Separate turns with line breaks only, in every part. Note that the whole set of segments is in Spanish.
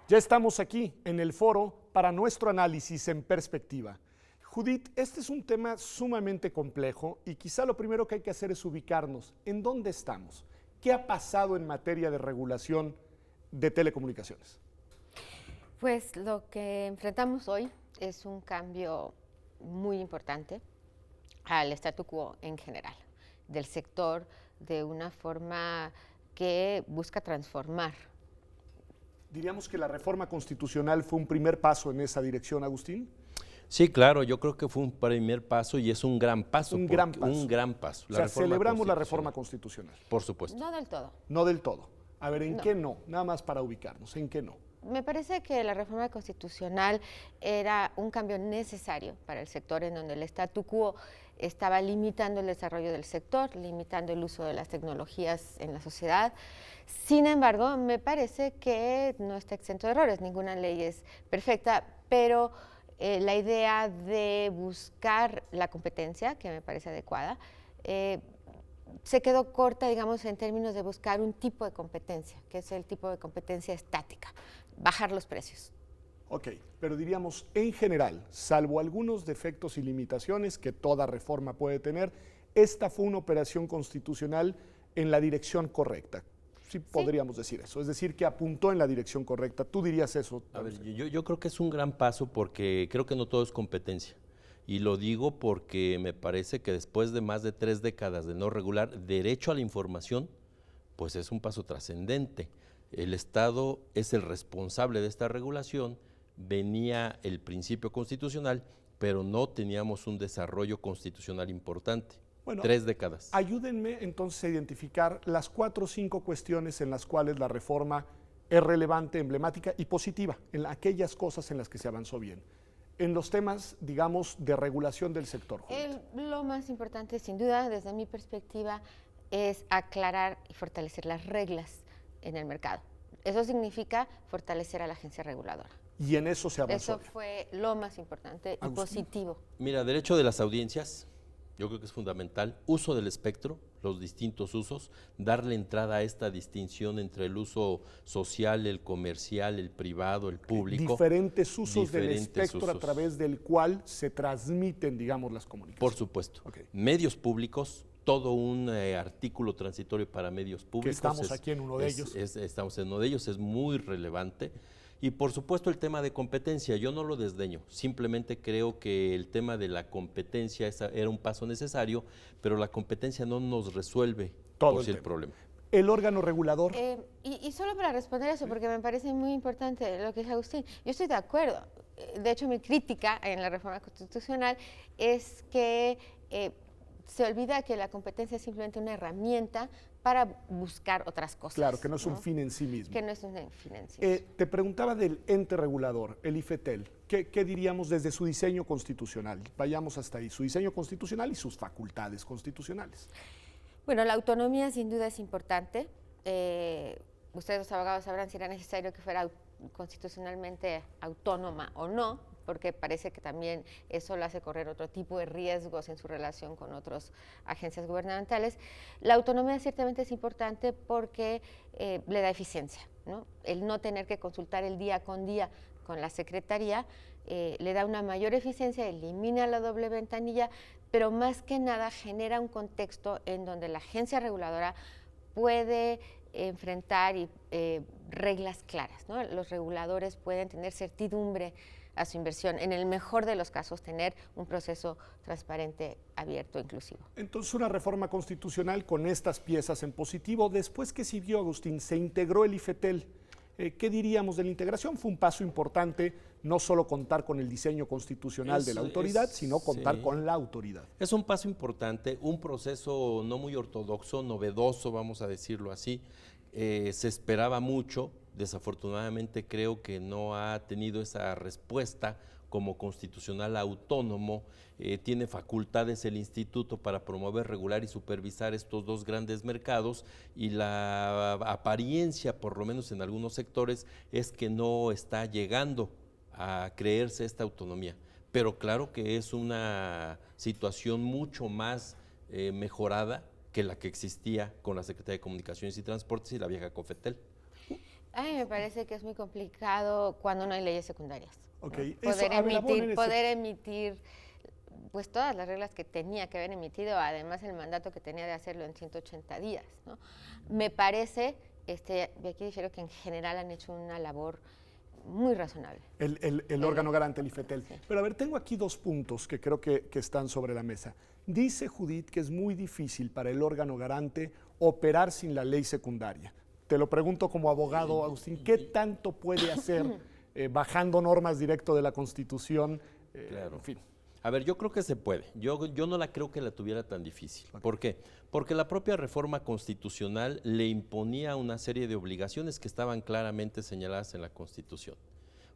Ya estamos aquí en el foro para nuestro análisis en perspectiva. Judith, este es un tema sumamente complejo y quizá lo primero que hay que hacer es ubicarnos en dónde estamos. ¿Qué ha pasado en materia de regulación de telecomunicaciones?
Pues lo que enfrentamos hoy es un cambio muy importante al statu quo en general, del sector de una forma que busca transformar.
Diríamos que la reforma constitucional fue un primer paso en esa dirección, Agustín.
Sí, claro, yo creo que fue un primer paso y es un gran paso.
Un gran paso.
Un gran paso.
O sea, celebramos la reforma constitucional.
Por supuesto.
No del todo.
No del todo. A ver, ¿en
No.
qué no? Nada más para ubicarnos, ¿en qué no?
Me parece que la reforma constitucional era un cambio necesario para el sector en donde el statu quo estaba limitando el desarrollo del sector, limitando el uso de las tecnologías en la sociedad. Sin embargo, me parece que no está exento de errores, ninguna ley es perfecta, pero la idea de buscar la competencia, que me parece adecuada, se quedó corta, digamos, en términos de buscar un tipo de competencia, que es el tipo de competencia estática, bajar los precios.
Ok, pero diríamos en general, salvo algunos defectos y limitaciones que toda reforma puede tener, esta fue una operación constitucional en la dirección correcta. Sí, podríamos decir eso, es decir, que apuntó en la dirección correcta. ¿Tú dirías eso?
A ver, yo creo que es un gran paso porque creo que no todo es competencia. Y lo digo porque me parece que después de más de 3 décadas de no regular derecho a la información, pues es un paso trascendente. El Estado es el responsable de esta regulación, venía el principio constitucional, pero no teníamos un desarrollo constitucional importante.
Bueno,
3 décadas.
Ayúdenme entonces a identificar las 4 o 5 cuestiones en las cuales la reforma es relevante, emblemática y positiva, en aquellas cosas en las que se avanzó bien. En los temas, digamos, de regulación del sector.
Lo más importante, sin duda, desde mi perspectiva, es aclarar y fortalecer las reglas en el mercado. Eso significa fortalecer a la agencia reguladora.
Y en eso se avanzó.
Eso fue lo más importante y positivo.
Mira, derecho de las audiencias, yo creo que es fundamental. Uso del espectro, los distintos usos, darle entrada a esta distinción entre el uso social, el comercial, el privado, el público.
Diferentes usos del espectro a través del cual se transmiten, digamos, las comunicaciones.
Por supuesto. Okay. Medios públicos, todo un artículo transitorio para medios públicos.
Que estamos aquí en uno de ellos.
Estamos en uno de ellos, es muy relevante. Y por supuesto el tema de competencia, yo no lo desdeño, simplemente creo que el tema de la competencia era un paso necesario, pero la competencia no nos resuelve todo el problema.
El órgano regulador.
Y solo para responder eso, porque me parece muy importante lo que dice Agustín, yo estoy de acuerdo. De hecho, mi crítica en la reforma constitucional es que se olvida que la competencia es simplemente una herramienta para buscar otras cosas.
Claro, que no es un fin en sí mismo.
Que no es un fin en sí mismo.
Te preguntaba del ente regulador, el IFETEL. ¿Qué diríamos desde su diseño constitucional? Vayamos hasta ahí, su diseño constitucional y sus facultades constitucionales.
Bueno, la autonomía sin duda es importante. Ustedes los abogados sabrán si era necesario que fuera constitucionalmente autónoma o no, porque parece que también eso lo hace correr otro tipo de riesgos en su relación con otras agencias gubernamentales. La autonomía ciertamente es importante porque le da eficiencia, ¿no? El no tener que consultar el día con día con la Secretaría le da una mayor eficiencia, elimina la doble ventanilla, pero más que nada genera un contexto en donde la agencia reguladora puede enfrentar reglas claras, ¿no? Los reguladores pueden tener certidumbre a su inversión, en el mejor de los casos tener un proceso transparente, abierto, inclusivo.
Entonces una reforma constitucional con estas piezas en positivo. Después que siguió, Agustín, se integró el IFETEL. ¿Qué diríamos de la integración? Fue un paso importante, no solo contar con el diseño constitucional de la autoridad, sino contar con la autoridad.
Es un paso importante, un proceso no muy ortodoxo, novedoso, vamos a decirlo así. Se esperaba mucho, desafortunadamente creo que no ha tenido esa respuesta como constitucional autónomo. Tiene facultades el instituto para promover, regular y supervisar estos dos grandes mercados, y la apariencia, por lo menos en algunos sectores, es que no está llegando a creerse esta autonomía. Pero claro que es una situación mucho más mejorada que la que existía con la Secretaría de Comunicaciones y Transportes y la vieja COFETEL.
A mí me parece que es muy complicado cuando no hay leyes secundarias.
Ok,
¿no?
eso, a ver,
Poder emitir pues todas las reglas que tenía que haber emitido, además el mandato que tenía de hacerlo en 180 días. ¿no? Me parece, de aquí difiero que en general han hecho una labor muy razonable.
El órgano garante, el IFETEL.
Sí.
Pero a ver, tengo aquí 2 puntos que creo que están sobre la mesa. Dice Judith que es muy difícil para el órgano garante operar sin la ley secundaria. Te lo pregunto como abogado, Agustín, ¿qué tanto puede hacer bajando normas directo de la Constitución?
Claro.
En fin.
A ver, yo creo que se puede. Yo no la creo que la tuviera tan difícil.
Okay.
¿Por qué? Porque la propia reforma constitucional le imponía una serie de obligaciones que estaban claramente señaladas en la Constitución.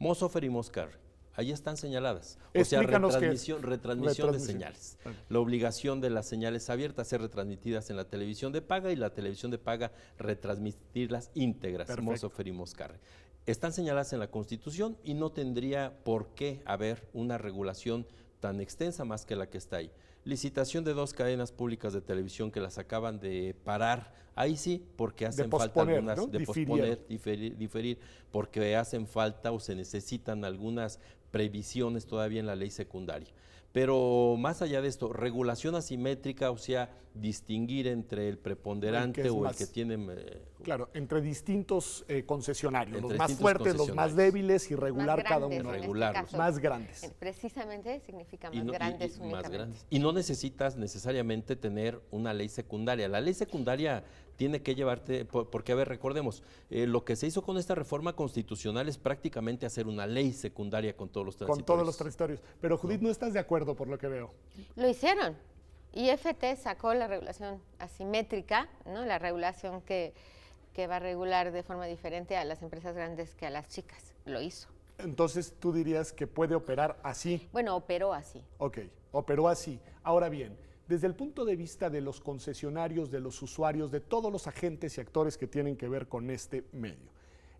Mossofer y Moscarri, ahí están señaladas. O sea, retransmisión de señales. Okay. La obligación de las señales abiertas ser retransmitidas en la televisión de paga y la televisión de paga retransmitirlas íntegras. Mossofer y Moscarri. Están señaladas en la Constitución y no tendría por qué haber una regulación tan extensa más que la que está ahí. Licitación de 2 cadenas públicas de televisión que las acaban de parar, ahí sí, porque hacen falta algunas,
¿no?
de posponer, diferir, porque hacen falta o se necesitan algunas previsiones todavía en la ley secundaria. Pero más allá de esto, regulación asimétrica, o sea, distinguir entre el preponderante o el que tiene...
claro, entre distintos concesionarios,
entre
los más fuertes, los más débiles y regular cada uno.
Regularlos.
Más grandes.
Precisamente significa más grandes únicamente.
Más grandes. Y no necesitas necesariamente tener una ley secundaria. La ley secundaria tiene que llevarte, porque a ver, recordemos, lo que se hizo con esta reforma constitucional es prácticamente hacer una ley secundaria con todos los transitorios.
Con todos los transitorios. Pero Judith, no estás de acuerdo por lo que veo.
Lo hicieron. IFT sacó la regulación asimétrica, ¿no? La regulación que va a regular de forma diferente a las empresas grandes que a las chicas. Lo hizo.
Entonces, ¿tú dirías que puede operar así?
Bueno, operó así.
Ok, operó así. Ahora bien, desde el punto de vista de los concesionarios, de los usuarios, de todos los agentes y actores que tienen que ver con este medio,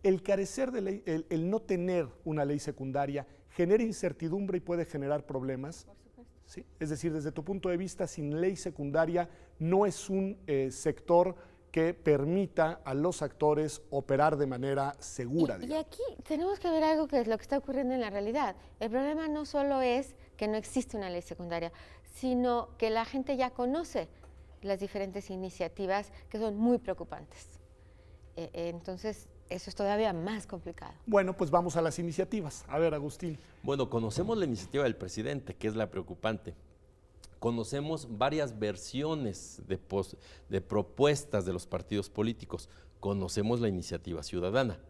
el carecer de ley, el no tener una ley secundaria genera incertidumbre y puede generar problemas.
Por supuesto.
¿Sí? Es decir, desde tu punto de vista, sin ley secundaria no es un sector que permita a los actores operar de manera segura.
Y aquí tenemos que ver algo que es lo que está ocurriendo en la realidad. El problema no solo es que no existe una ley secundaria, sino que la gente ya conoce las diferentes iniciativas que son muy preocupantes. Entonces, eso es todavía más complicado.
Bueno, pues vamos a las iniciativas. A ver, Agustín.
Bueno, conocemos la iniciativa del presidente, que es la preocupante. Conocemos varias versiones de propuestas de los partidos políticos. Conocemos la iniciativa ciudadana.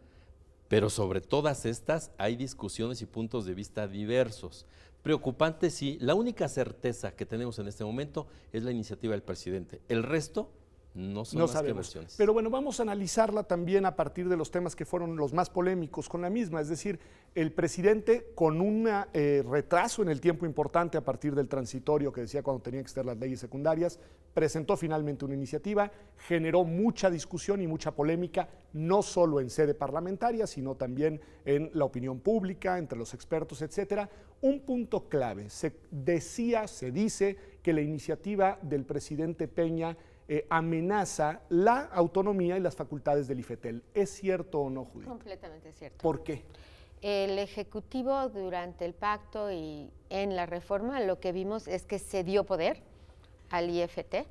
Pero sobre todas estas hay discusiones y puntos de vista diversos. Preocupante, sí. La única certeza que tenemos en este momento es la iniciativa del presidente. El resto no son más que versiones.
Pero bueno, vamos a analizarla también a partir de los temas que fueron los más polémicos con la misma. Es decir, el presidente con un retraso en el tiempo importante a partir del transitorio que decía cuando tenían que estar las leyes secundarias, presentó finalmente una iniciativa, generó mucha discusión y mucha polémica, no solo en sede parlamentaria, sino también en la opinión pública, entre los expertos, etcétera. Un punto clave, se dice que la iniciativa del presidente Peña amenaza la autonomía y las facultades del IFETEL. ¿Es cierto o no, Judith?
Completamente cierto.
¿Por qué?
El Ejecutivo durante el pacto y en la reforma lo que vimos es que se dio poder al IFT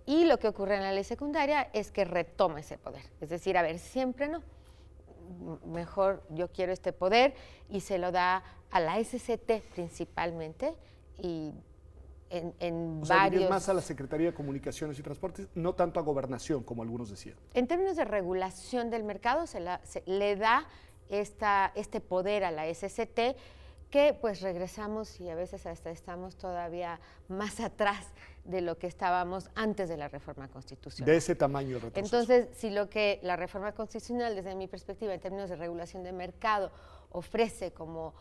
y lo que ocurre en la ley secundaria es que retoma ese poder. Es decir, a ver, siempre no. Mejor yo quiero este poder y se lo da a la SCT principalmente y en varios...
más a la Secretaría de Comunicaciones y Transportes, no tanto a Gobernación, como algunos decían.
En términos de regulación del mercado, se le da este poder a la SCT, que pues regresamos y a veces hasta estamos todavía más atrás de lo que estábamos antes de la reforma constitucional.
De ese tamaño el retroceso.
Entonces, si lo que la reforma constitucional, desde mi perspectiva, en términos de regulación de mercado, ofrece como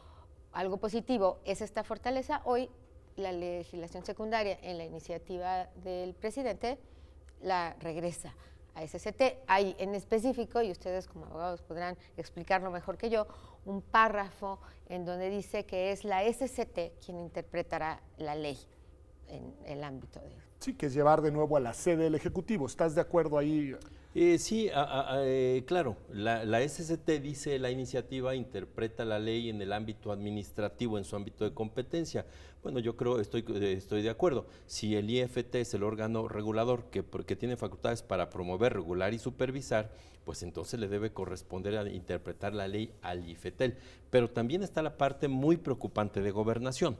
algo positivo, es esta fortaleza, hoy la legislación secundaria en la iniciativa del presidente la regresa a SCT. Hay en específico, y ustedes como abogados podrán explicarlo mejor que yo, un párrafo en donde dice que es la SCT quien interpretará la ley. en el ámbito de...
Sí, que es llevar de nuevo a la sede del Ejecutivo. ¿Estás de acuerdo ahí?
Sí, claro, la SCT dice la iniciativa interpreta la ley en el ámbito administrativo, en su ámbito de competencia. Bueno, yo creo, estoy de acuerdo. Si el IFT es el órgano regulador que tiene facultades para promover, regular y supervisar, pues entonces le debe corresponder a interpretar la ley al IFETEL. Pero también está la parte muy preocupante de gobernación.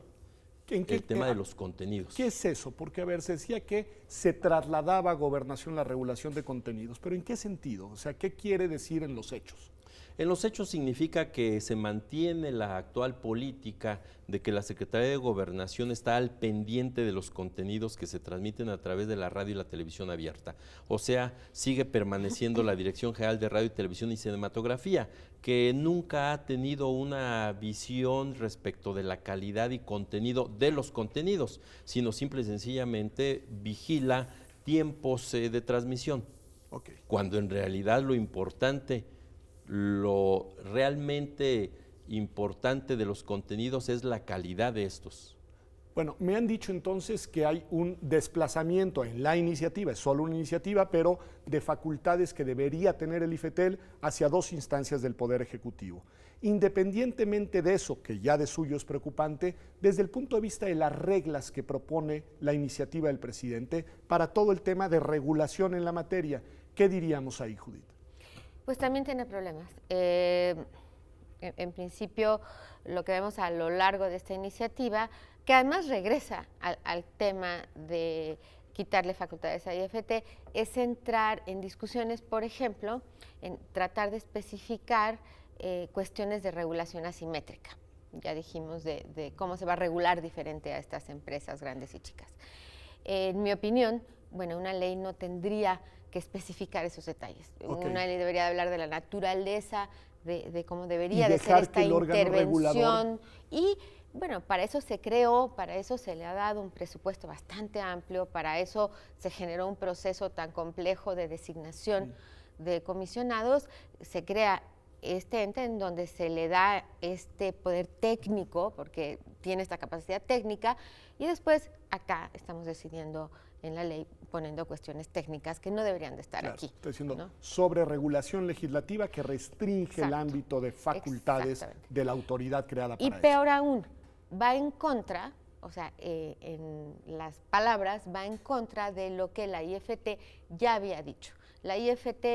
El tema de los contenidos.
¿Qué es eso? Porque, a ver, se decía que se trasladaba a gobernación la regulación de contenidos, pero ¿en qué sentido? O sea, ¿qué quiere decir en los hechos?
En los hechos significa que se mantiene la actual política de que la Secretaría de Gobernación está al pendiente de los contenidos que se transmiten a través de la radio y la televisión abierta. O sea, sigue permaneciendo la Dirección General de Radio y Televisión y Cinematografía, que nunca ha tenido una visión respecto de la calidad y contenido de los contenidos, sino simple y sencillamente vigila tiempos de transmisión.
Okay.
Cuando en realidad lo realmente importante de los contenidos es la calidad de estos.
Bueno, me han dicho entonces que hay un desplazamiento en la iniciativa, es solo una iniciativa, pero de facultades que debería tener el IFETEL hacia dos instancias del Poder Ejecutivo. Independientemente de eso, que ya de suyo es preocupante, desde el punto de vista de las reglas que propone la iniciativa del presidente para todo el tema de regulación en la materia, ¿qué diríamos ahí, Judith?
Pues también tiene problemas. En principio, lo que vemos a lo largo de esta iniciativa, que además regresa al tema de quitarle facultades a IFT, es entrar en discusiones, por ejemplo, en tratar de especificar cuestiones de regulación asimétrica. Ya dijimos de cómo se va a regular diferente a estas empresas grandes y chicas. En mi opinión, bueno, una ley no tendría que especificar esos detalles. Okay. Una ley debería hablar de la naturaleza, de cómo debería de ser esta intervención. Y bueno, para eso se creó, para eso se le ha dado un presupuesto bastante amplio, para eso se generó un proceso tan complejo de designación de comisionados, se crea este ente en donde se le da este poder técnico, porque tiene esta capacidad técnica, y después acá estamos decidiendo en la ley poniendo cuestiones técnicas que no deberían de estar aquí.
Estoy diciendo, ¿no? Sobre regulación legislativa que restringe el ámbito de facultades de la autoridad creada para eso.
Y peor aún, va en contra, o sea, en las palabras, va en contra de lo que la IFT ya había dicho. La IFT,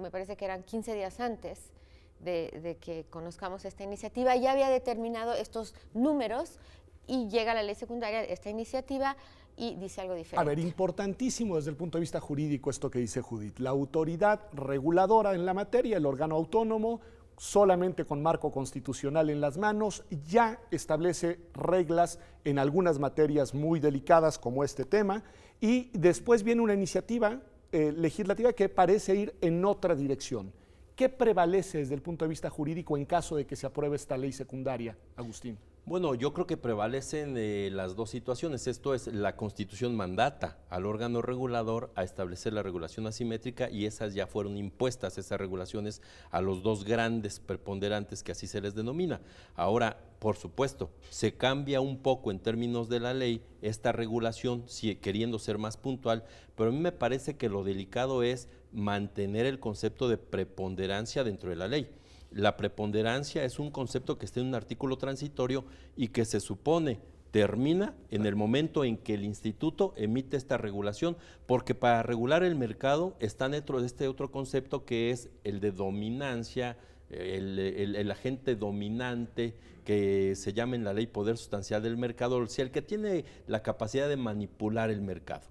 me parece que eran 15 días antes de que conozcamos esta iniciativa, ya había determinado estos números y llega la ley secundaria, esta iniciativa, y dice algo diferente.
A ver, importantísimo desde el punto de vista jurídico esto que dice Judith. La autoridad reguladora en la materia, el órgano autónomo, solamente con marco constitucional en las manos, ya establece reglas en algunas materias muy delicadas como este tema, y después viene una iniciativa legislativa que parece ir en otra dirección. ¿Qué prevalece desde el punto de vista jurídico en caso de que se apruebe esta ley secundaria, Agustín?
Bueno, yo creo que prevalecen las dos situaciones. Esto es, la Constitución mandata al órgano regulador a establecer la regulación asimétrica y esas ya fueron impuestas, esas regulaciones, a los dos grandes preponderantes que así se les denomina. Ahora, por supuesto, se cambia un poco en términos de la ley esta regulación, queriendo ser más puntual, pero a mí me parece que lo delicado es mantener el concepto de preponderancia dentro de la ley. La preponderancia es un concepto que está en un artículo transitorio y que se supone termina en el momento en que el instituto emite esta regulación, porque para regular el mercado está dentro de este otro concepto que es el de dominancia, el agente dominante que se llama en la ley poder sustancial del mercado, o sea, el que tiene la capacidad de manipular el mercado.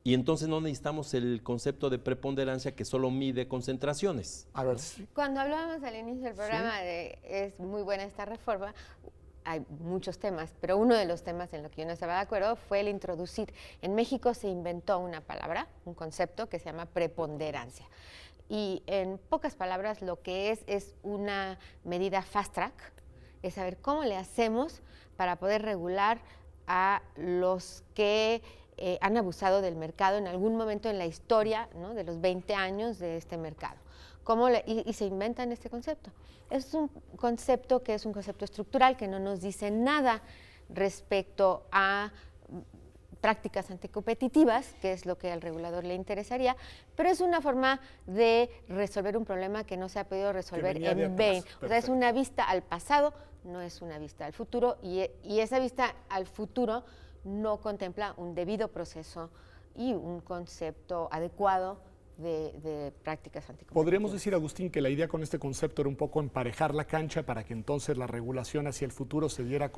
Y entonces no necesitamos el concepto de preponderancia que solo mide concentraciones.
A ver.
Cuando hablábamos al inicio del programa de es muy buena esta reforma, hay muchos temas, pero uno de los temas en los que yo no estaba de acuerdo fue el introducir. En México se inventó una palabra, un concepto que se llama preponderancia. Y en pocas palabras lo que es una medida fast track, es saber cómo le hacemos para poder regular a los que han abusado del mercado en algún momento en la historia, ¿no?, de los 20 años de este mercado. Y se inventan este concepto. Es un concepto que es un concepto estructural que no nos dice nada respecto a prácticas anticompetitivas, que es lo que al regulador le interesaría, pero es una forma de resolver un problema que no se ha podido resolver en 20. O sea, es una vista al pasado, no es una vista al futuro, y esa vista al futuro no contempla un debido proceso y un concepto adecuado de prácticas anticompetitivas.
¿Podríamos decir, Agustín, que la idea con este concepto era un poco emparejar la cancha para que entonces la regulación hacia el futuro se diera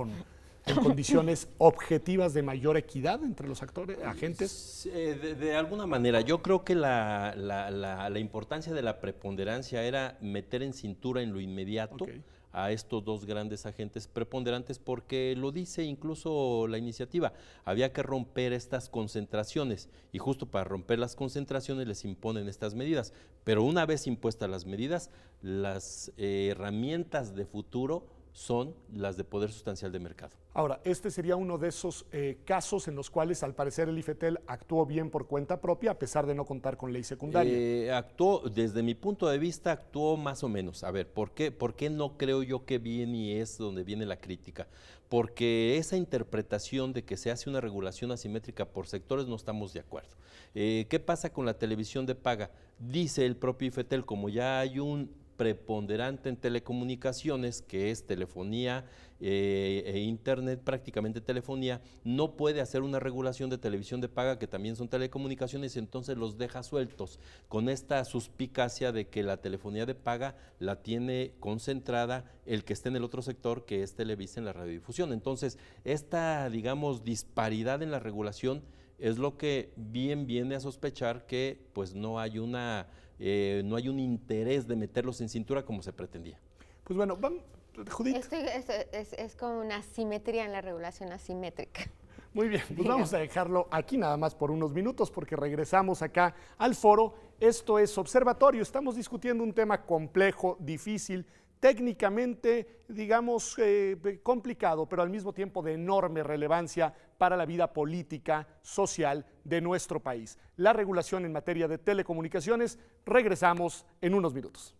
en condiciones objetivas de mayor equidad entre los agentes?
De alguna manera, yo creo que la importancia de la preponderancia era meter en cintura en lo inmediato a estos dos grandes agentes preponderantes, porque lo dice incluso la iniciativa, había que romper estas concentraciones, y justo para romper las concentraciones les imponen estas medidas, pero una vez impuestas las medidas, las herramientas de futuro son las de poder sustancial de mercado.
Ahora, este sería uno de esos casos en los cuales, al parecer, el IFETEL actuó bien por cuenta propia, a pesar de no contar con ley secundaria.
Actuó, desde mi punto de vista, actuó más o menos. A ver, ¿por qué no creo yo que bien, y es donde viene la crítica? Porque esa interpretación de que se hace una regulación asimétrica por sectores no estamos de acuerdo. ¿Qué pasa con la televisión de paga? Dice el propio IFETEL, como ya hay un preponderante en telecomunicaciones, que es telefonía e internet, prácticamente telefonía, no puede hacer una regulación de televisión de paga, que también son telecomunicaciones, y entonces los deja sueltos, con esta suspicacia de que la telefonía de paga la tiene concentrada el que esté en el otro sector, que es Televisa en la radiodifusión. Entonces, esta, digamos, disparidad en la regulación es lo que bien viene a sospechar que pues no hay un interés de meterlos en cintura como se pretendía.
Pues bueno, Judith.
Es como una asimetría en la regulación asimétrica.
Muy bien, pues vamos a dejarlo aquí nada más por unos minutos, porque regresamos acá al foro. Esto es Observatorio, estamos discutiendo un tema complejo, difícil, técnicamente, digamos, complicado, pero al mismo tiempo de enorme relevancia para la vida política, social de nuestro país. La regulación en materia de telecomunicaciones. Regresamos en unos minutos.